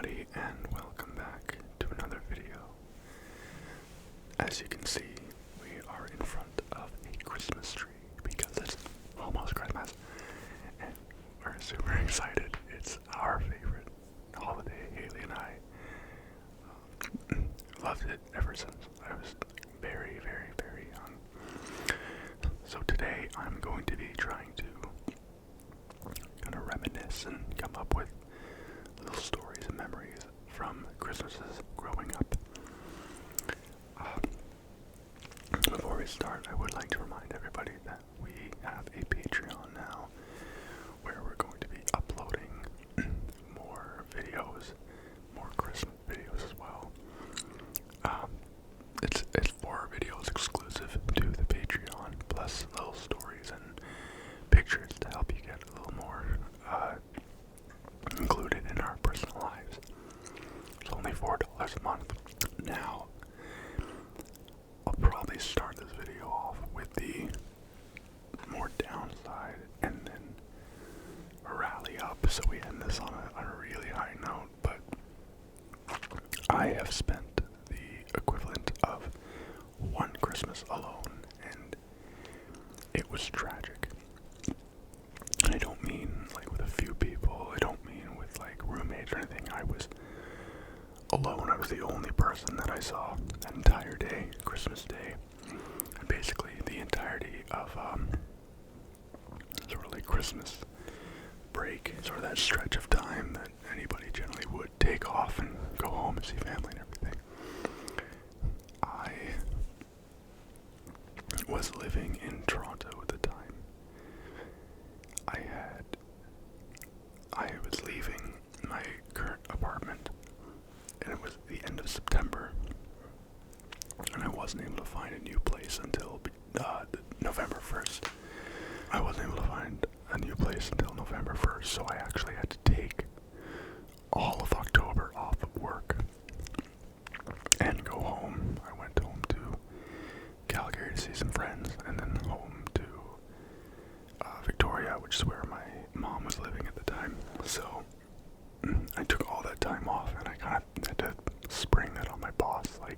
everybody, and welcome back to another video. As you can see, we are in front of a Christmas tree because it's almost Christmas, and we're super excited. It's our favorite holiday. Haley and I loved it ever since I was very, very, very young. So today I'm going to be trying to kind of reminisce and come up with little stories and memories from Christmases growing up. Before we start, I would like to remind everybody that we have a Patreon now where we're going to be uploading more videos, more Christmas videos as well. It's 4 videos exclusive to the Patreon, plus little stories and pictures to help you get a little more included in our personal lives. It's only $4 a month. Now, I'll probably start this video off with the more downside and then rally up so we end this on a really high note, but I have spent the equivalent of one Christmas alone, and it was tragic. And I don't mean like with a few people, I don't mean with like roommates or anything. I was alone. I was the only person that I saw that entire day, Christmas Day, and basically the entirety of sort of like Christmas break, sort of that stretch of time that anybody generally would take off and go home and see family and everything. I was living in Toronto at the time. I was leaving my current apartment, and it was the end of September, and I wasn't able to find a new place until November 1st. I wasn't able to find a new place until November 1st, so I actually had to take all of October off of work and go home. I went home to Calgary to see some friends, and then home to Victoria, which is where my mom was living at the time. So I took all that time off, and I kind of had to spring that on my boss like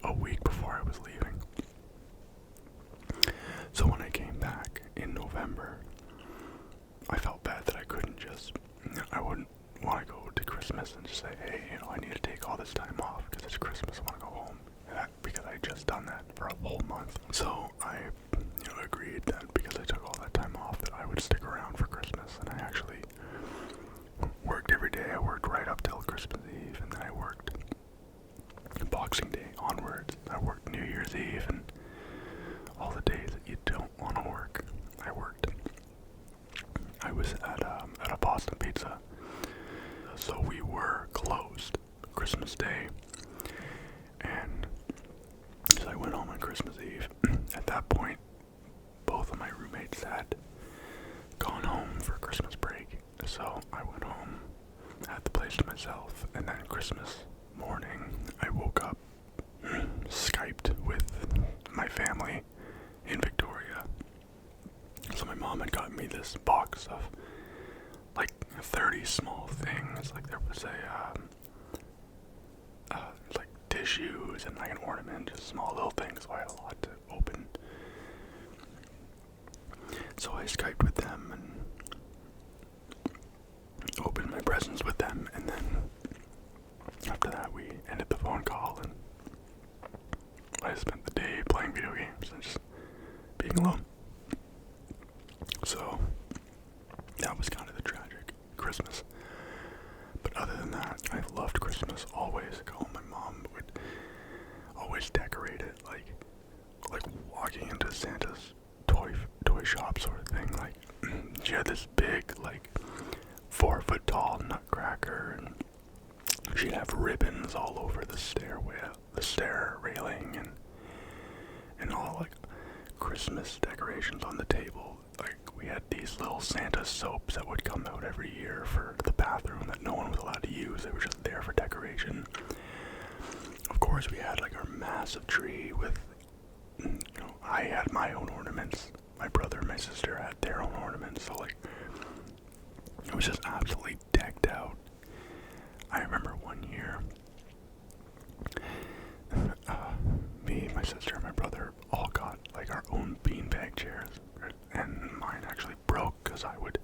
a week before I was leaving. So when I came back in November, I felt bad that I wouldn't want to go to Christmas and just say, hey, I need to take all this time off because it's Christmas, I want to go home. Because I had just done that for a whole month. So I agreed that because I took all that time off that I would stick around for Christmas, and I actually worked every day. I worked right up till Christmas Eve, and then I worked Boxing Day onwards. I worked New Year's Eve, and all the days that you don't want to work, I worked. I was at a Boston Pizza, so we were closed Christmas Day, and so I went home on Christmas Eve. At that point, both of my roommates had gone home for Christmas break, so I went home, had the place to myself, and then Christmas morning, I woke up, Skyped with my family in Victoria. So my mom had gotten me this box of like 30 small things. Like there was like tissues and like an ornament, just small little things, so I had a lot to open. So I Skyped with them and opened my presents with them, and then after that we ended the phone call, and I spent the day playing video games and just being alone. So that was kind of the tragic Christmas. But other than that, I've loved Christmas always. My mom would always decorate it like walking into Santa's toy shop sort of thing. Like she had this big 4-foot tall nutcracker, and she'd have ribbons all over the stair railing, and all like Christmas decorations on the table. Like we had these little Santa soaps that would come out every year for the bathroom that no one was allowed to use. They were just there for decoration. Of course, we had like our massive tree with, I had my own ornaments. My brother and my sister had their own ornaments. So like, it was just absolutely decked out. I remember one year, me, my sister, and my brother all got like our own beanbag chairs, and mine actually broke because I would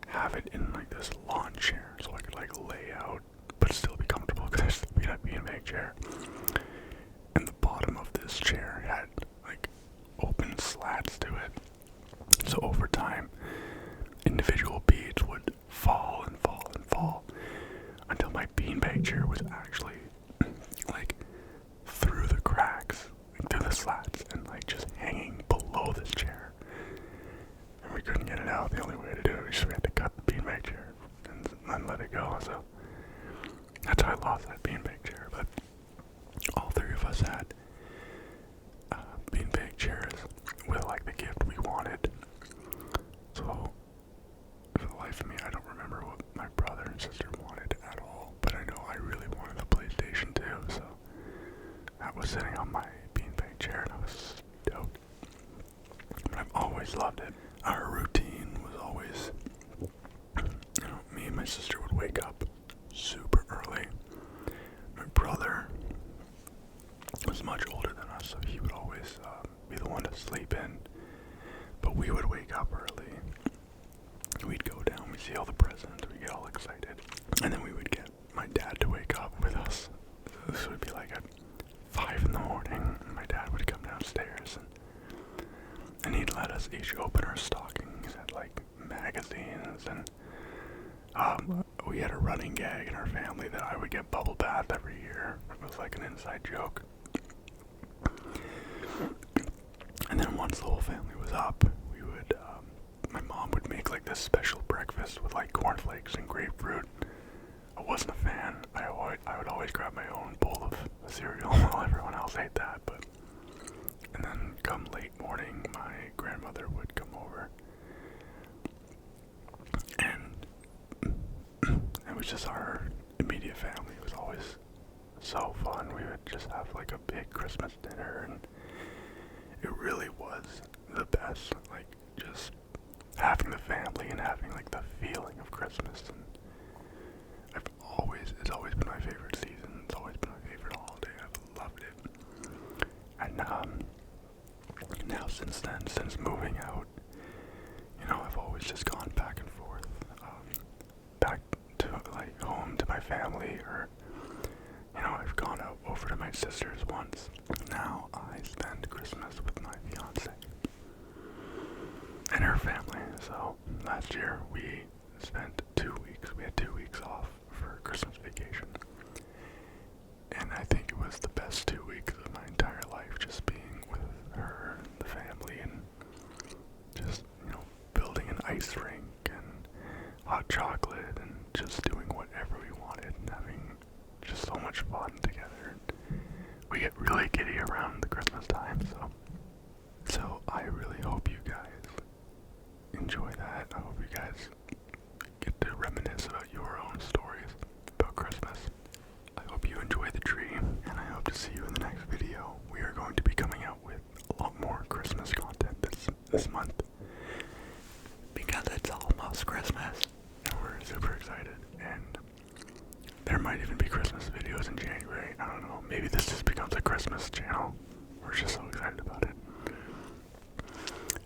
have it in like this lawn chair, so I could like lay out, but still be comfortable because I still be in a beanbag chair. And the bottom of this chair had like open slats to it, so over time, individual beads would fall and fall and fall until my beanbag chair was actually like through the cracks, like, through the slats, and like just hanging below this chair. And we couldn't get it out. The only way to do it was just we had to cut the beanbag chair and then let it go. So that's how I lost that beanbag chair. But all three of us had beanbag chairs with like the gift we wanted. So for the life of me, I don't remember what my brother and sister wanted at all, but I know I really wanted a PlayStation 2, so that was sitting on my beanbag chair and I was stoked. But I've always loved it. Our routine was always, me and my sister would wake up super early. My brother was much older than us, so he would always be the one to sleep in, but we would wake up early. We'd go down, we'd see all the presents, we'd get all excited, and then we would get my dad to wake up with us. So this would be like at 5 in the morning, and my dad would come downstairs, and he'd let us each open our stockings at like magazines, and we had a running gag in our family that I would get bubble bath every year. It was like an inside joke. And then once the whole family was up, we would, my mom would make like this special breakfast with like cornflakes and grapefruit. I wasn't a fan. I would always grab my own bowl of cereal while everyone else ate that. And then come late morning, my grandmother would come over, and it was just our immediate family. It was always so fun. We would just have like a big Christmas dinner, and it really was the best. Like just having the family and having like the feeling of Christmas. And it's always been my favorite season. It's always been my favorite holiday. I've loved it. And now since then, since moving out, I've always just gone back and forth, back to like home to my family, or I've gone out over to my sister's once. Now I spend Christmas with my fiance and her family. So last year we spent 2 weeks. We had 2 weeks off for Christmas vacation, and I think it was the best 2 weeks of my entire life, just being with her and the family, and just building an ice rink and hot chocolate and just doing whatever we wanted and having just so much fun together. We get really giddy around the Christmas time, so I really hope you guys enjoy that. I hope you guys get to reminisce about your own stories about Christmas. I hope you enjoy the tree, and I hope to see you in the next video. We are going to be coming out with a lot more Christmas content this month, because it's almost Christmas, and we're super excited. And there might even be Christmas videos in January. I don't know. Maybe this just becomes a Christmas channel. We're just so excited about it.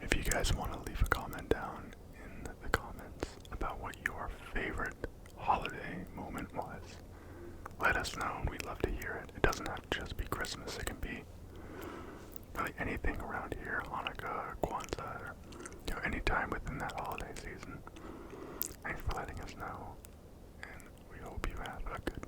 If you guys want to leave a comment down in the comments about what your favorite holiday moment was, let us know. We'd love to hear it. It doesn't have to just be Christmas. It can be really anything around here, Hanukkah, Kwanzaa, or any time within that holiday season. Thanks for letting us know, and we hope you have a good